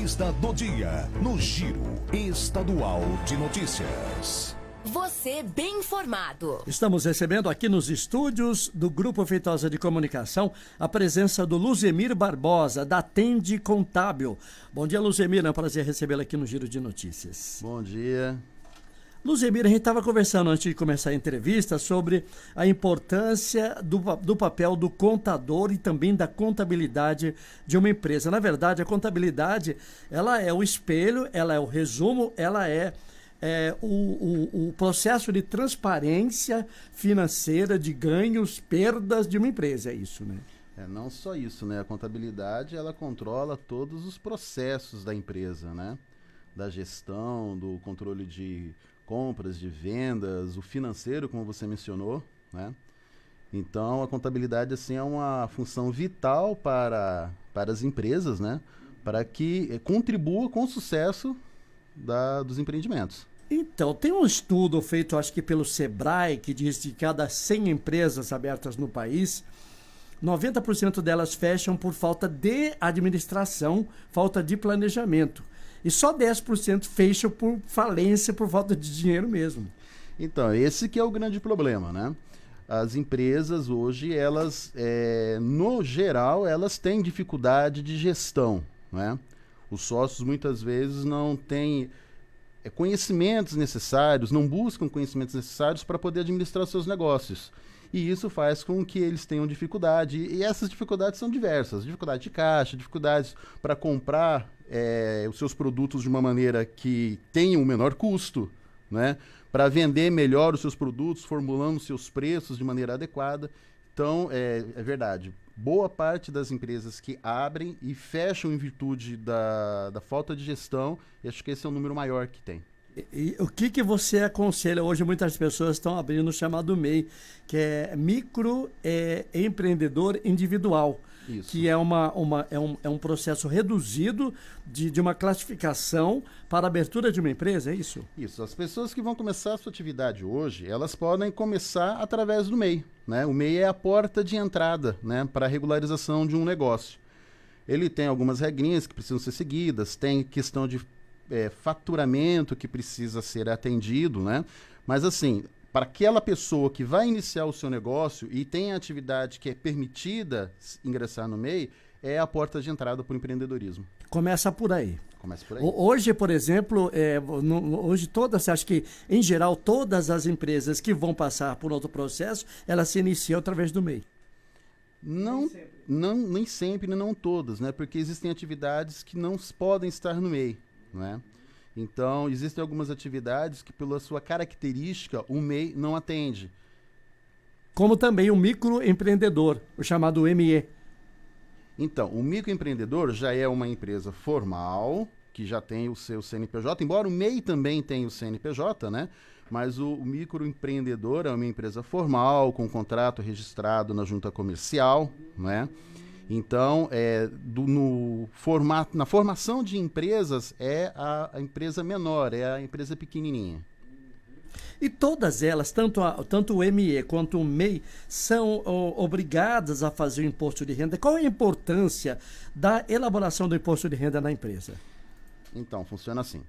Entrevista do dia, no Giro Estadual de Notícias. Você bem informado. Estamos recebendo aqui nos estúdios do Grupo Feitosa de Comunicação a presença do Luzemir Barbosa, da Tende Contábil. Bom dia, Luzemir, é um prazer recebê-lo aqui no Giro de Notícias. Bom dia. Luzemir, a gente estava conversando antes de começar a entrevista sobre a importância do papel do contador e também da contabilidade de uma empresa. Na verdade, a contabilidade, ela é o espelho, ela é o resumo, ela é o processo de transparência financeira, de ganhos, perdas de uma empresa, é isso, né? Não só isso, né? A contabilidade, ela controla todos os processos da empresa, né? Da gestão, do controle de compras, de vendas, o financeiro, como você mencionou, né? Então, a contabilidade, assim, é uma função vital para as empresas, né? Para que contribua com o sucesso dos empreendimentos. Então, tem um estudo feito, acho que pelo Sebrae, que diz que de cada 100 empresas abertas no país, 90% delas fecham por falta de administração, falta de planejamento. E só 10% fecham por falência, por falta de dinheiro mesmo. Então, esse que é o grande problema, né? As empresas hoje, elas, no geral, elas têm dificuldade de gestão, né? Os sócios muitas vezes não têm conhecimentos necessários, não buscam conhecimentos necessários para poder administrar seus negócios. E isso faz com que eles tenham dificuldade. E essas dificuldades são diversas. Dificuldade de caixa, dificuldades para comprar os seus produtos de uma maneira que tenha um menor custo, né? Para vender melhor os seus produtos, formulando seus preços de maneira adequada. Então, é verdade. Boa parte das empresas que abrem e fecham em virtude da falta de gestão, e acho que esse é o número maior que tem. E o que você aconselha? Hoje muitas pessoas estão abrindo o chamado MEI, que é microempreendedor individual. Isso. Que é um processo reduzido de uma classificação para a abertura de uma empresa, é isso? Isso. As pessoas que vão começar a sua atividade hoje, elas podem começar através do MEI, né? O MEI é a porta de entrada, né, para a regularização de um negócio. Ele tem algumas regrinhas que precisam ser seguidas, tem questão de faturamento que precisa ser atendido, né? Mas assim, para aquela pessoa que vai iniciar o seu negócio e tem a atividade que é permitida ingressar no MEI, é a porta de entrada para o empreendedorismo. Começa por aí. Começa por aí. Hoje, por exemplo, hoje você acha que, em geral, todas as empresas que vão passar por outro processo, elas se iniciam através do MEI? Nem sempre, não todas, né? Porque existem atividades que não podem estar no MEI, né? Então, existem algumas atividades que, pela sua característica, o MEI não atende. Como também o microempreendedor, o chamado ME. Então, o microempreendedor já é uma empresa formal, que já tem o seu CNPJ, embora o MEI também tenha o CNPJ, né? Mas o microempreendedor é uma empresa formal, com contrato registrado na junta comercial, né? Então, na formação de empresas, é a empresa menor, é a empresa pequenininha. E todas elas, tanto o ME quanto o MEI, são obrigadas a fazer o imposto de renda. Qual é a importância da elaboração do imposto de renda na empresa? Então, funciona assim.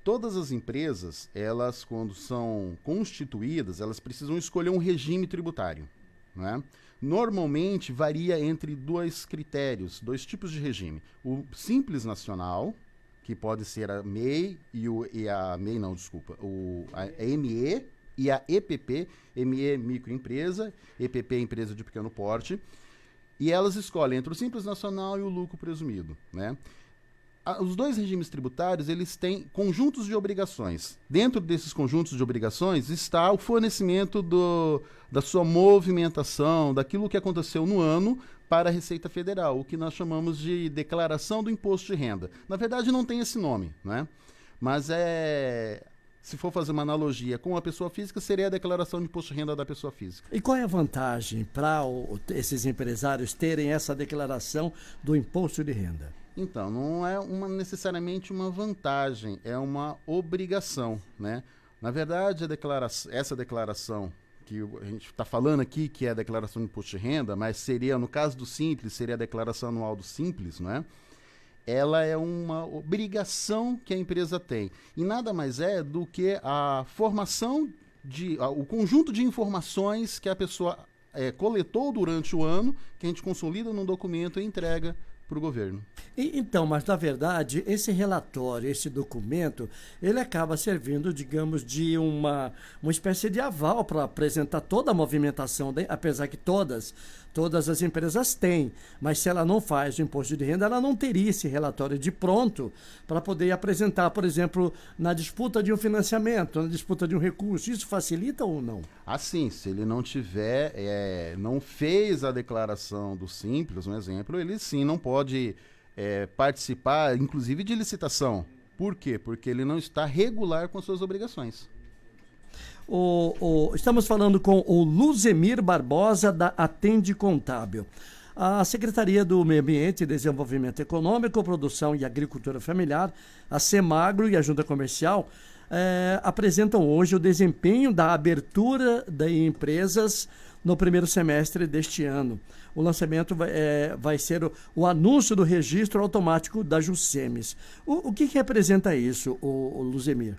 Todas as empresas, elas, quando são constituídas, elas precisam escolher um regime tributário, né? Normalmente varia entre dois critérios, dois tipos de regime. O Simples Nacional, que pode ser a MEI a ME e a EPP, ME microempresa, EPP empresa de pequeno porte, e elas escolhem entre o Simples Nacional e o lucro presumido, né? Os dois regimes tributários, eles têm conjuntos de obrigações. Dentro desses conjuntos de obrigações está o fornecimento da sua movimentação, daquilo que aconteceu no ano para a Receita Federal, o que nós chamamos de declaração do imposto de renda. Na verdade, não tem esse nome, né? Mas se for fazer uma analogia com a pessoa física, seria a declaração de imposto de renda da pessoa física. E qual é a vantagem para esses empresários terem essa declaração do imposto de renda? Então, não é necessariamente uma vantagem, é uma obrigação, né? Na verdade, essa declaração que a gente está falando aqui, que é a declaração de imposto de renda, mas seria, no caso do Simples, seria a declaração anual do Simples, né? ela é uma obrigação que a empresa tem. E nada mais é do que a formação o conjunto de informações que a pessoa coletou durante o ano, que a gente consolida num documento e entrega para o governo. Então, mas na verdade, esse relatório, esse documento, ele acaba servindo, digamos, de uma espécie de aval para apresentar toda a movimentação, apesar que todas as empresas têm, mas se ela não faz o imposto de renda, ela não teria esse relatório de pronto para poder apresentar, por exemplo, na disputa de um financiamento, na disputa de um recurso. Isso facilita ou não? Assim, se ele não tiver, não fez a declaração do Simples, um exemplo, ele sim não pode participar, inclusive, de licitação. Por quê? Porque ele não está regular com suas obrigações. Estamos falando com o Luzemir Barbosa, da Atende Contábil. A Secretaria do Meio Ambiente e Desenvolvimento Econômico, Produção e Agricultura Familiar, a Semagro e a Junta Comercial, apresentam hoje o desempenho da abertura de empresas no primeiro semestre deste ano. O lançamento vai ser o anúncio do registro automático da Juscemes. O que representa isso, o Luzemir?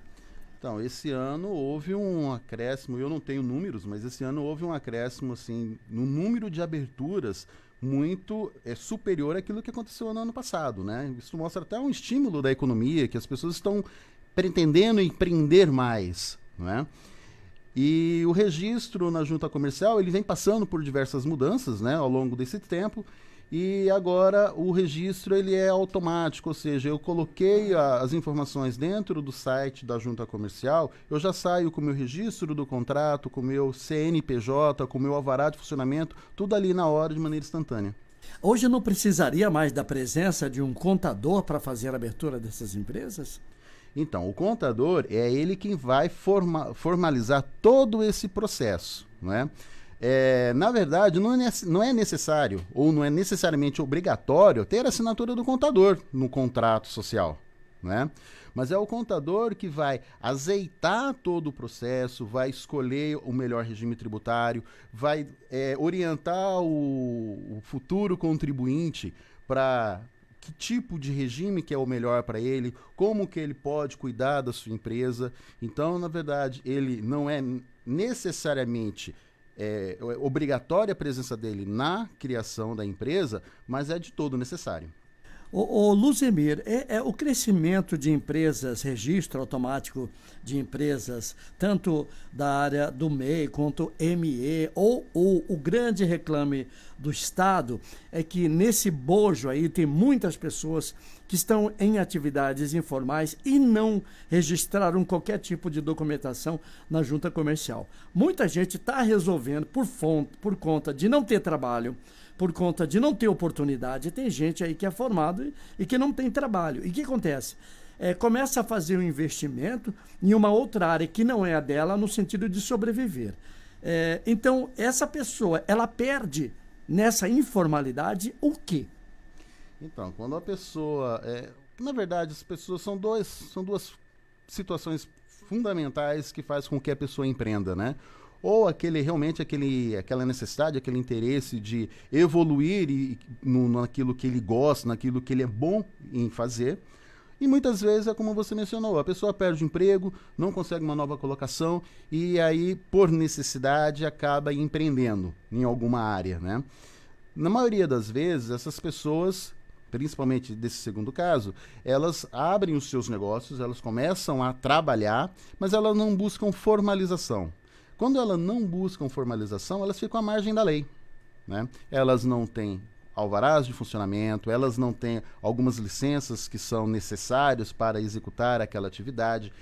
Então, esse ano houve um acréscimo, eu não tenho números, mas esse ano houve um acréscimo assim, no número de aberturas muito superior àquilo que aconteceu no ano passado, né? Isso mostra até um estímulo da economia, que as pessoas estão pretendendo empreender mais, né? E o registro na junta comercial, ele vem passando por diversas mudanças, né, ao longo desse tempo, e agora o registro ele é automático, ou seja, eu coloquei as informações dentro do site da junta comercial, eu já saio com o meu registro do contrato, com o meu CNPJ, com o meu alvará de funcionamento, tudo ali na hora, de maneira instantânea. Hoje não precisaria mais da presença de um contador para fazer a abertura dessas empresas? Então, o contador é ele quem vai formalizar todo esse processo, não é? Na verdade, não é necessário, ou não é necessariamente obrigatório, ter a assinatura do contador no contrato social, né? Mas é o contador que vai azeitar todo o processo, vai escolher o melhor regime tributário, vai orientar o futuro contribuinte para que tipo de regime que é o melhor para ele, como que ele pode cuidar da sua empresa. Então, na verdade, ele não é necessariamente obrigatória a presença dele na criação da empresa, mas é de todo necessário. O Luzemir, o crescimento de empresas, registro automático de empresas, tanto da área do MEI quanto ME, ou o grande reclame do Estado é que nesse bojo aí tem muitas pessoas que estão em atividades informais e não registraram qualquer tipo de documentação na junta comercial. Muita gente está resolvendo por conta de não ter trabalho, por conta de não ter oportunidade. Tem gente aí que é formado e que não tem trabalho. E o que acontece? Começa a fazer um investimento em uma outra área que não é a dela, no sentido de sobreviver. Então, essa pessoa, ela perde nessa informalidade o quê? Então, quando a pessoa... na verdade, as pessoas são duas situações fundamentais que fazem com que a pessoa empreenda, né? Ou aquela necessidade, aquele interesse de evoluir naquilo que ele gosta, naquilo que ele é bom em fazer. E muitas vezes é como você mencionou, a pessoa perde o emprego, não consegue uma nova colocação e aí, por necessidade, acaba empreendendo em alguma área, né? Na maioria das vezes, essas pessoas, principalmente desse segundo caso, elas abrem os seus negócios, elas começam a trabalhar, mas elas não buscam formalização. Quando elas não buscam formalização, elas ficam à margem da lei, né? Elas não têm alvarás de funcionamento, elas não têm algumas licenças que são necessárias para executar aquela atividade.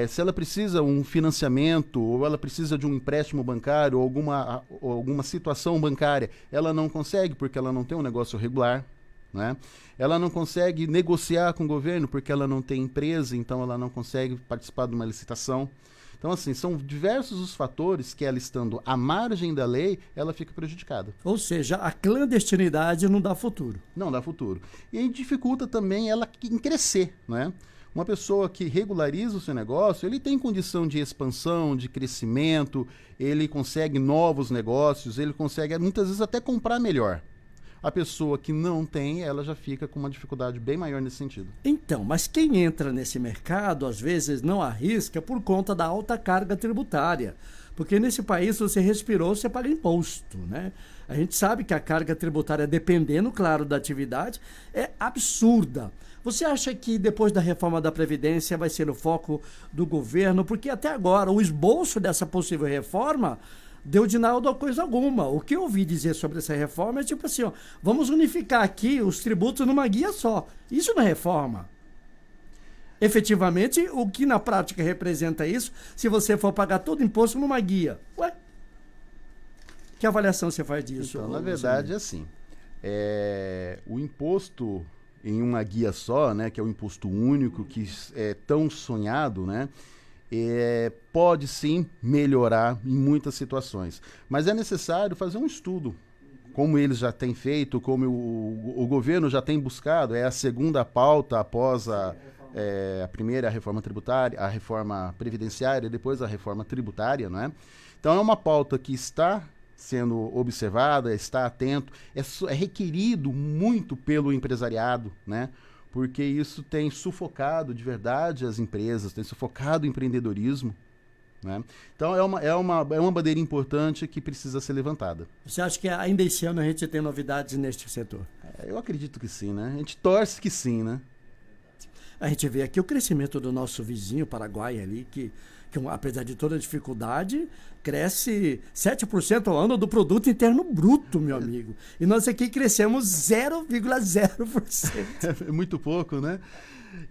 Se ela precisa um financiamento, ou ela precisa de um empréstimo bancário, ou alguma situação bancária, ela não consegue porque ela não tem um negócio regular, né? Ela não consegue negociar com o governo porque ela não tem empresa, então ela não consegue participar de uma licitação. Então, assim, são diversos os fatores que ela estando à margem da lei, ela fica prejudicada. Ou seja, a clandestinidade não dá futuro. Não dá futuro. E aí dificulta também ela em crescer, né? Uma pessoa que regulariza o seu negócio, ele tem condição de expansão, de crescimento, ele consegue novos negócios, ele consegue muitas vezes até comprar melhor. A pessoa que não tem, ela já fica com uma dificuldade bem maior nesse sentido. Então, mas quem entra nesse mercado, às vezes não arrisca por conta da alta carga tributária. Porque nesse país, você respirou, você paga imposto, né? A gente sabe que a carga tributária, dependendo, claro, da atividade, é absurda. Você acha que depois da reforma da Previdência vai ser o foco do governo? Porque até agora, o esboço dessa possível reforma deu de nada coisa alguma. O que eu ouvi dizer sobre essa reforma é tipo assim, ó, vamos unificar aqui os tributos numa guia só. Isso não é reforma. Efetivamente, o que na prática representa isso, se você for pagar todo o imposto numa guia? Ué? Que avaliação você faz disso? Então, na verdade, é assim. O imposto em uma guia só, né, que é o imposto único, que é tão sonhado, né, pode sim melhorar em muitas situações. Mas é necessário fazer um estudo, como eles já têm feito, como o governo já tem buscado, é a segunda pauta após a primeira, a reforma tributária, a reforma previdenciária, depois a reforma tributária, não é? Então é uma pauta que está sendo observada, está atento, é requerido muito pelo empresariado, né? Porque isso tem sufocado de verdade as empresas, tem sufocado o empreendedorismo, né? Então é uma bandeira importante que precisa ser levantada. Você acha que ainda esse ano a gente tem novidades neste setor? Eu acredito que sim, né? A gente torce que sim, né? A gente vê aqui o crescimento do nosso vizinho Paraguai ali, que apesar de toda a dificuldade, cresce 7% ao ano do produto interno bruto, meu amigo. E nós aqui crescemos 0,0%. É muito pouco, né?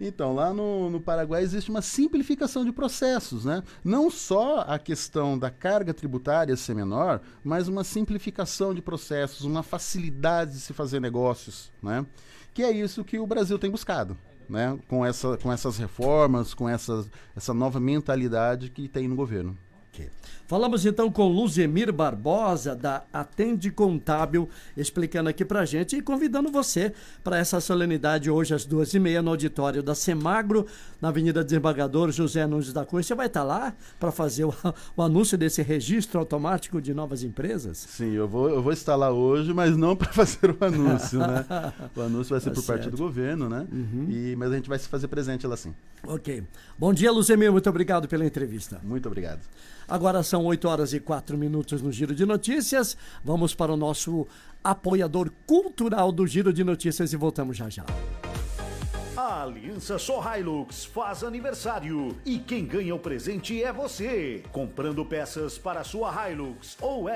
Então, lá no Paraguai existe uma simplificação de processos, né? Não só a questão da carga tributária ser menor, mas uma simplificação de processos, uma facilidade de se fazer negócios, né? Que é isso que o Brasil tem buscado, né? Com essas reformas, com essa nova mentalidade que tem no governo. Okay. Falamos então com Luzemir Barbosa, da Atende Contábil, explicando aqui pra gente e convidando você para essa solenidade hoje às 2h30 no auditório da Semagro, na Avenida Desembargador José Nunes da Cunha. Você vai estar lá para fazer o anúncio desse registro automático de novas empresas? Sim, eu vou estar lá hoje, mas não para fazer o anúncio, né? O anúncio vai ser por parte do governo, né? Mas a gente vai se fazer presente lá sim. Ok. Bom dia, Luzemir. Muito obrigado pela entrevista. Muito obrigado. Agora são 8h04 no Giro de Notícias. Vamos para o nosso apoiador cultural do Giro de Notícias e voltamos já já. A Aliança Só Hilux faz aniversário e quem ganha o presente é você. Comprando peças para sua Hilux ou